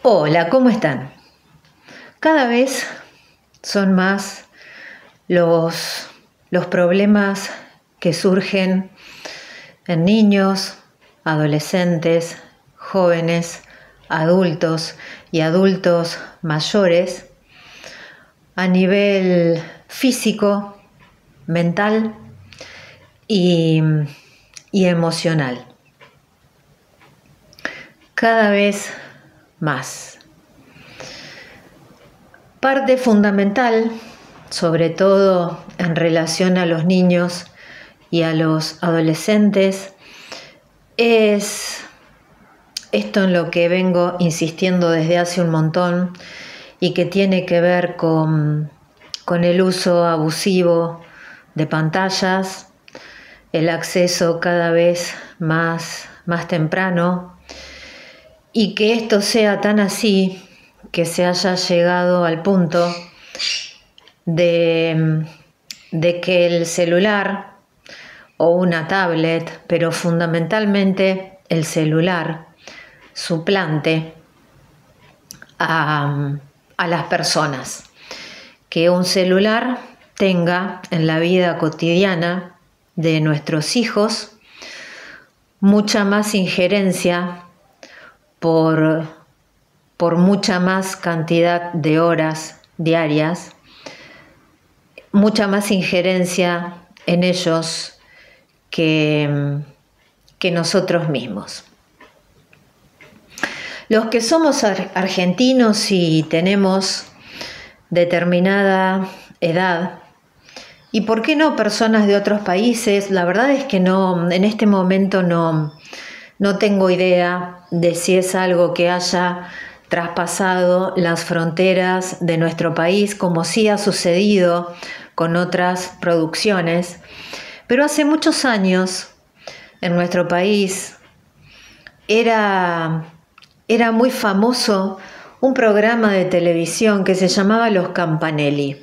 Hola, ¿cómo están? Cada vez son más los problemas que surgen en niños, adolescentes, jóvenes, adultos y adultos mayores a nivel físico, mental y, y emocional. Cada vez más. Parte fundamental, sobre todo en relación a los niños y a los adolescentes, es esto en lo que vengo insistiendo desde hace un montón y que tiene que ver con el uso abusivo de pantallas, el acceso cada vez más temprano, y que esto sea tan así que se haya llegado al punto de que el celular o una tablet, pero fundamentalmente el celular, suplante a las personas. Que un celular tenga en la vida cotidiana de nuestros hijos mucha más injerencia por mucha más cantidad de horas diarias, mucha más injerencia en ellos que nosotros mismos. Los que somos argentinos y tenemos determinada edad, y por qué no personas de otros países, la verdad es que no, en este momento no tengo idea de si es algo que haya traspasado las fronteras de nuestro país, como sí ha sucedido con otras producciones. Pero hace muchos años en nuestro país era muy famoso un programa de televisión que se llamaba Los Campanelli.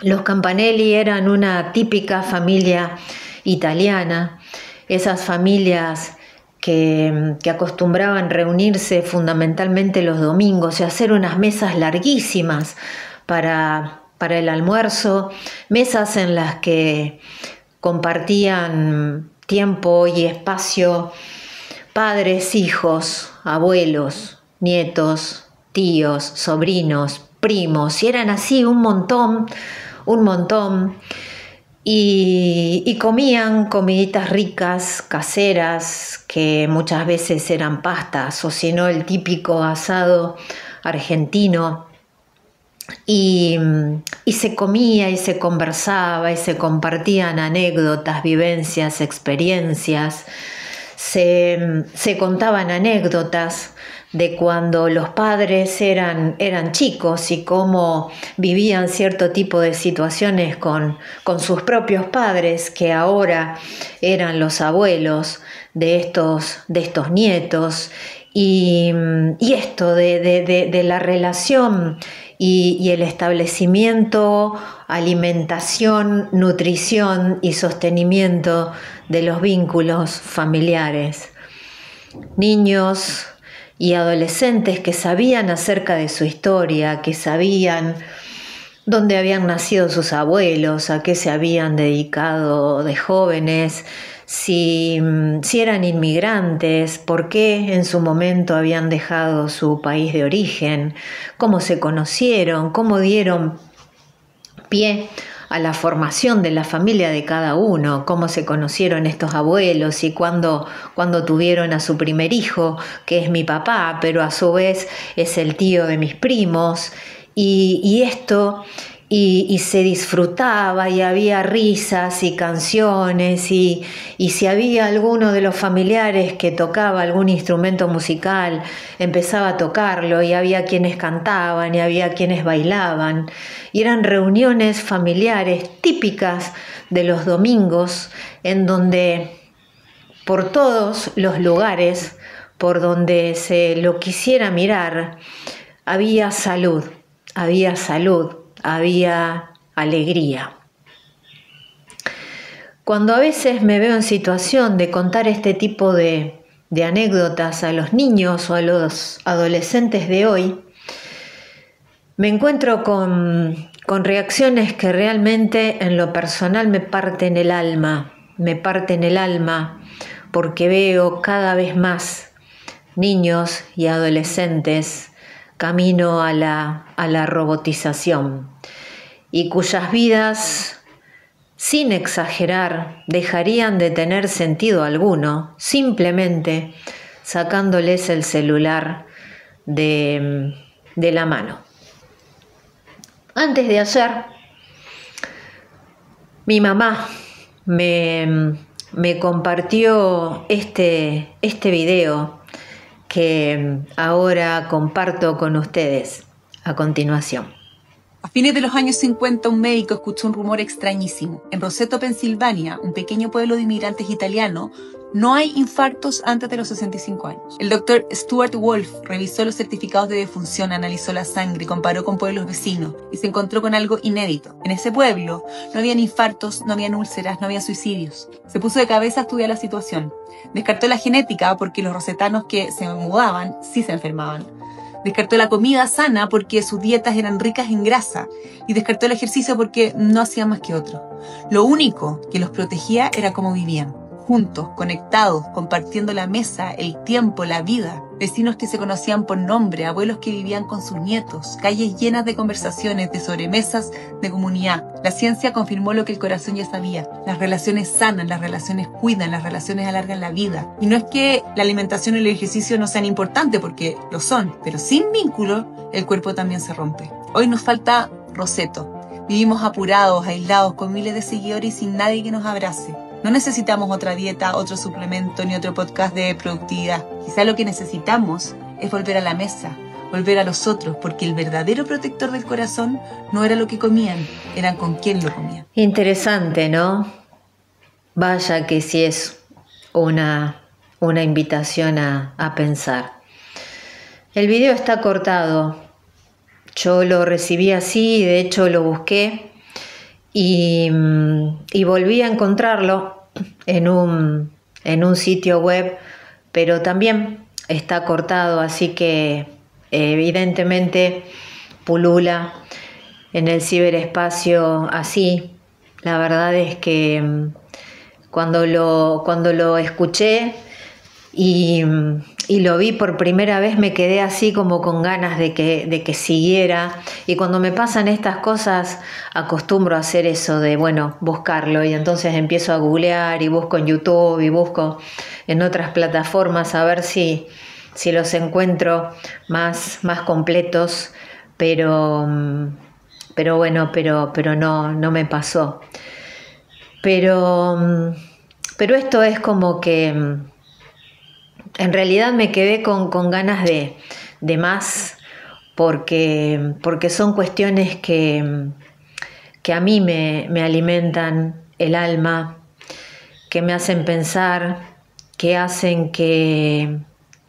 Los Campanelli eran una típica familia italiana, esas familias que acostumbraban reunirse fundamentalmente los domingos y hacer unas mesas larguísimas para el almuerzo, mesas en las que compartían tiempo y espacio padres, hijos, abuelos, nietos, tíos, sobrinos, primos, y eran así un montón, y comían comiditas ricas, caseras, que muchas veces eran pastas, o si no el típico asado argentino, y se comía y se conversaba y se compartían anécdotas, vivencias, experiencias, se contaban anécdotas de cuando los padres eran chicos y cómo vivían cierto tipo de situaciones con sus propios padres, que ahora eran los abuelos de estos nietos, y esto de la relación y el establecimiento, alimentación, nutrición y sostenimiento de los vínculos familiares. Niños y adolescentes que sabían acerca de su historia, que sabían dónde habían nacido sus abuelos, a qué se habían dedicado de jóvenes, si eran inmigrantes, por qué en su momento habían dejado su país de origen, cómo se conocieron, cómo dieron pie a la formación de la familia de cada uno, cómo se conocieron estos abuelos y cuando tuvieron a su primer hijo, que es mi papá, pero a su vez es el tío de mis primos, y esto, y se disfrutaba y había risas y canciones, y si había alguno de los familiares que tocaba algún instrumento musical, empezaba a tocarlo, y había quienes cantaban y había quienes bailaban, y eran reuniones familiares típicas de los domingos, en donde por todos los lugares por donde se lo quisiera mirar había salud, había alegría. Cuando a veces me veo en situación de contar este tipo de de anécdotas a los niños o a los adolescentes de hoy, me encuentro con reacciones que realmente en lo personal me parten el alma, porque veo cada vez más niños y adolescentes camino a la robotización y cuyas vidas, sin exagerar, dejarían de tener sentido alguno, simplemente sacándoles el celular de la mano. Antes de ayer, mi mamá me compartió este video que ahora comparto con ustedes a continuación. A fines de los años 50, un médico escuchó un rumor extrañísimo. En Roseto, Pensilvania, un pequeño pueblo de inmigrantes italianos, no hay infartos antes de los 65 años. El doctor Stuart Wolf revisó los certificados de defunción, analizó la sangre, comparó con pueblos vecinos y se encontró con algo inédito. En ese pueblo no habían infartos, no habían úlceras, no había suicidios. Se puso de cabeza a estudiar la situación. Descartó la genética porque los rosetanos que se mudaban sí se enfermaban. Descartó la comida sana porque sus dietas eran ricas en grasa y descartó el ejercicio porque no hacían más que otro. Lo único que los protegía era cómo vivían, juntos, conectados, compartiendo la mesa, el tiempo, la vida. Vecinos que se conocían por nombre, abuelos que vivían con sus nietos, calles llenas de conversaciones, de sobremesas, de comunidad. La ciencia confirmó lo que el corazón ya sabía. Las relaciones sanan, las relaciones cuidan, las relaciones alargan la vida. Y no es que la alimentación y el ejercicio no sean importantes, porque lo son, pero sin vínculo, el cuerpo también se rompe. Hoy nos falta Roseto. Vivimos apurados, aislados, con miles de seguidores y sin nadie que nos abrace. No necesitamos otra dieta, otro suplemento, ni otro podcast de productividad. Quizá lo que necesitamos es volver a la mesa, volver a los otros, porque el verdadero protector del corazón no era lo que comían, eran con quién lo comían. Interesante, ¿no? Vaya que sí es una invitación a pensar. El video está cortado. Yo lo recibí así, de hecho lo busqué y volví a encontrarlo en un sitio web, pero también está cortado, así que evidentemente pulula en el ciberespacio así. La verdad es que cuando lo escuché y lo vi por primera vez me quedé así como con ganas de que siguiera, y cuando me pasan estas cosas acostumbro a hacer eso de, bueno, buscarlo, y entonces empiezo a googlear y busco en YouTube y busco en otras plataformas a ver si los encuentro más completos, pero bueno, pero no me pasó. Pero esto es como que en realidad me quedé con ganas de más, porque son cuestiones que a mí me alimentan el alma, que me hacen pensar, que hacen que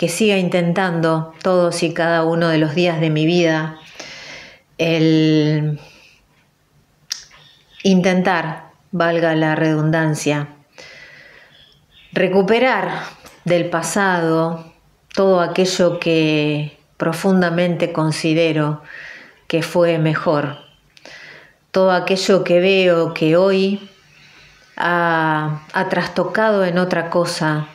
siga intentando todos y cada uno de los días de mi vida el intentar, valga la redundancia, recuperar del pasado todo aquello que profundamente considero que fue mejor, todo aquello que veo que hoy ha trastocado en otra cosa,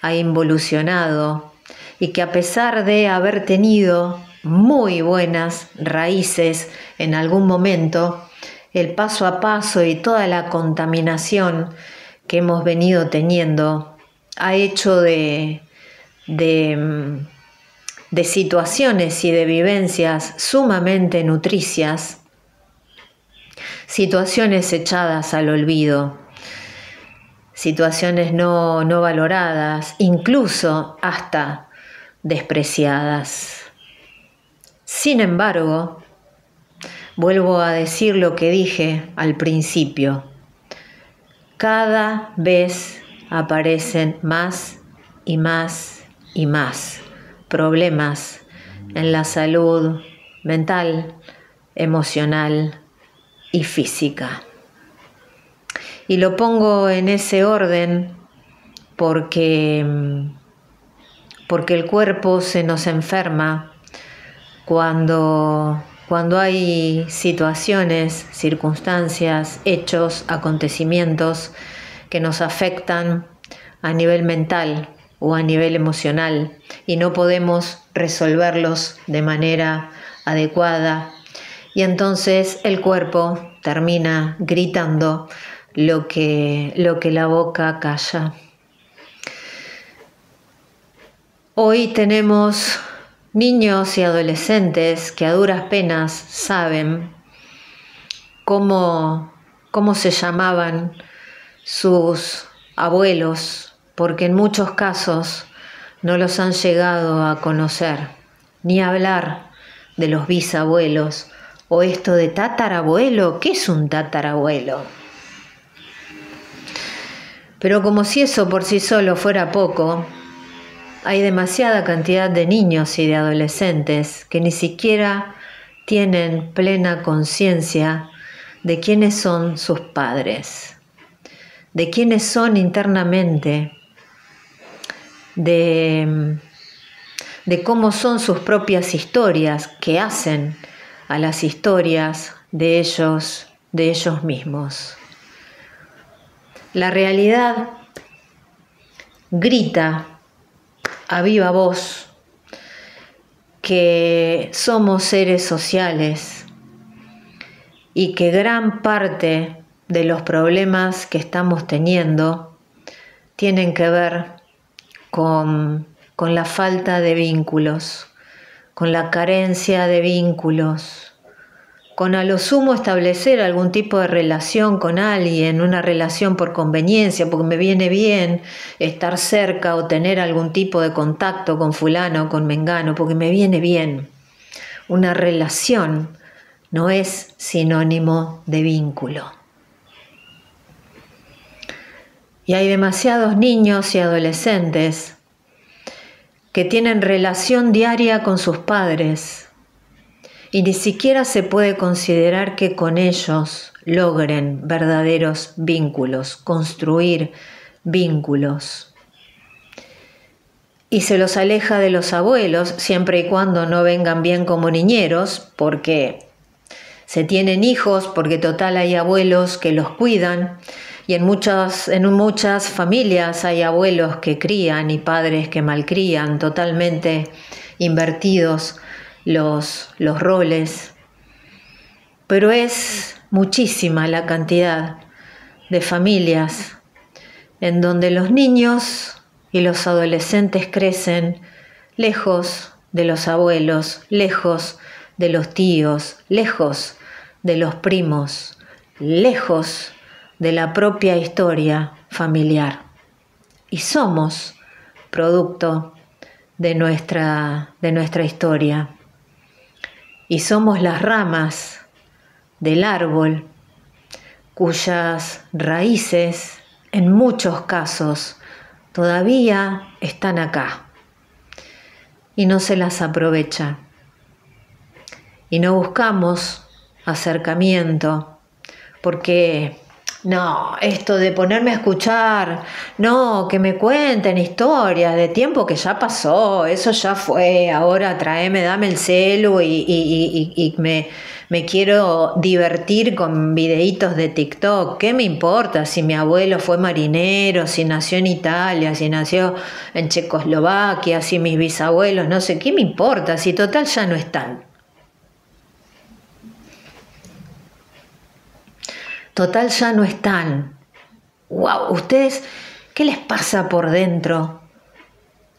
ha involucionado, y que a pesar de haber tenido muy buenas raíces en algún momento, el paso a paso y toda la contaminación que hemos venido teniendo ha hecho de situaciones y de vivencias sumamente nutricias, situaciones echadas al olvido, situaciones no valoradas, incluso hasta despreciadas. Sin embargo, vuelvo a decir lo que dije al principio: cada vez aparecen más y más y más problemas en la salud mental, emocional y física. Y lo pongo en ese orden porque porque el cuerpo se nos enferma cuando hay situaciones, circunstancias, hechos, acontecimientos que nos afectan a nivel mental o a nivel emocional y no podemos resolverlos de manera adecuada, y entonces el cuerpo termina gritando lo que la boca calla. Hoy tenemos niños y adolescentes que a duras penas saben cómo se llamaban sus abuelos, porque en muchos casos no los han llegado a conocer, ni hablar de los bisabuelos o esto de tatarabuelo. ¿Qué es un tatarabuelo? Pero como si eso por sí solo fuera poco, hay demasiada cantidad de niños y de adolescentes que ni siquiera tienen plena conciencia de quiénes son sus padres, de quiénes son internamente, de cómo son sus propias historias, que hacen a las historias de ellos mismos. La realidad grita a viva voz que somos seres sociales y que gran parte de los problemas que estamos teniendo tienen que ver con la falta de vínculos, con la carencia de vínculos, con a lo sumo establecer algún tipo de relación con alguien, una relación por conveniencia, porque me viene bien estar cerca o tener algún tipo de contacto con fulano o con mengano, porque me viene bien. Una relación no es sinónimo de vínculo. Y hay demasiados niños y adolescentes que tienen relación diaria con sus padres, y ni siquiera se puede considerar que con ellos logren verdaderos vínculos, construir vínculos. Y se los aleja de los abuelos siempre y cuando no vengan bien como niñeros, porque se tienen hijos, porque total hay abuelos que los cuidan, y en muchas familias hay abuelos que crían y padres que malcrían, totalmente invertidos los roles, pero es muchísima la cantidad de familias en donde los niños y los adolescentes crecen lejos de los abuelos, lejos de los tíos, lejos de los primos, lejos de la propia historia familiar. Y somos producto de nuestra historia. Y somos las ramas del árbol cuyas raíces, en muchos casos, todavía están acá y no se las aprovecha. Y no buscamos acercamiento porque no, esto de ponerme a escuchar, no, que me cuenten historias de tiempo que ya pasó, eso ya fue, ahora dame el celu y me quiero divertir con videitos de TikTok. ¿Qué me importa si mi abuelo fue marinero, si nació en Italia, si nació en Checoslovaquia, si mis bisabuelos, no sé, qué me importa si total ya no están? Total ya no están. ¡Wow! ¿Ustedes qué les pasa por dentro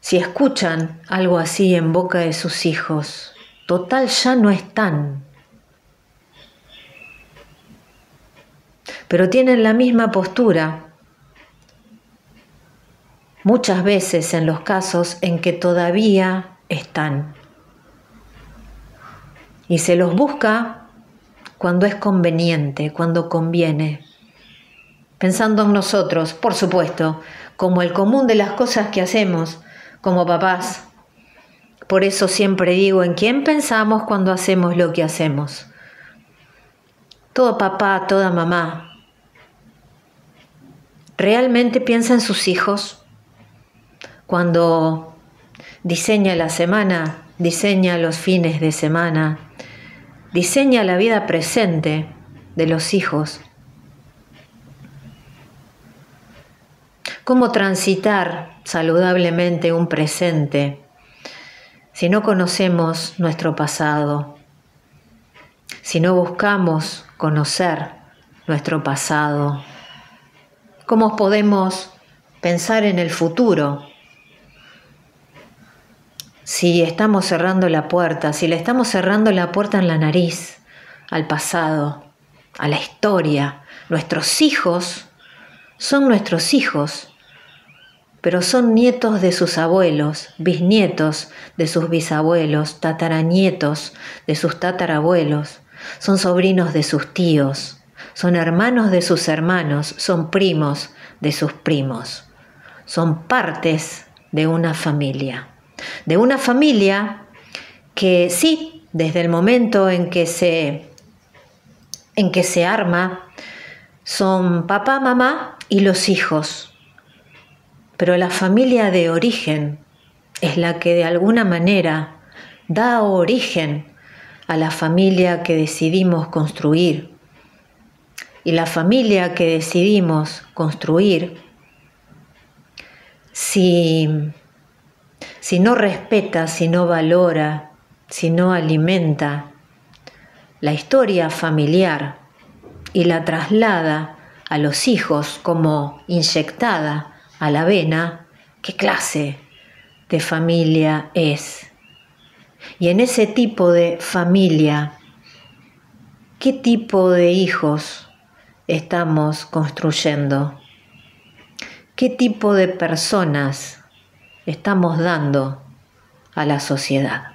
si escuchan algo así en boca de sus hijos? Total ya no están. Pero tienen la misma postura muchas veces en los casos en que todavía están. Y se los busca cuando es conveniente, cuando conviene. Pensando en nosotros, por supuesto, como el común de las cosas que hacemos como papás. Por eso siempre digo, ¿en quién pensamos cuando hacemos lo que hacemos? Todo papá, toda mamá, ¿realmente piensa en sus hijos cuando Diseña la semana, diseña los fines de semana, diseña la vida presente de los hijos. ¿Cómo transitar saludablemente un presente si no conocemos nuestro pasado? Si no buscamos conocer nuestro pasado, ¿cómo podemos pensar en el futuro? Si estamos cerrando la puerta, si le estamos cerrando la puerta en la nariz al pasado, a la historia, nuestros hijos son nuestros hijos, pero son nietos de sus abuelos, bisnietos de sus bisabuelos, tataranietos de sus tatarabuelos, son sobrinos de sus tíos, son hermanos de sus hermanos, son primos de sus primos, son partes de una familia. De una familia que sí, desde el momento en que se arma, son papá, mamá y los hijos. Pero la familia de origen es la que de alguna manera da origen a la familia que decidimos construir. Y la familia que decidimos construir, si no respeta, si no valora, si no alimenta la historia familiar y la traslada a los hijos como inyectada a la vena, ¿qué clase de familia es? Y en ese tipo de familia, ¿qué tipo de hijos estamos construyendo? ¿Qué tipo de personas estamos dando a la sociedad?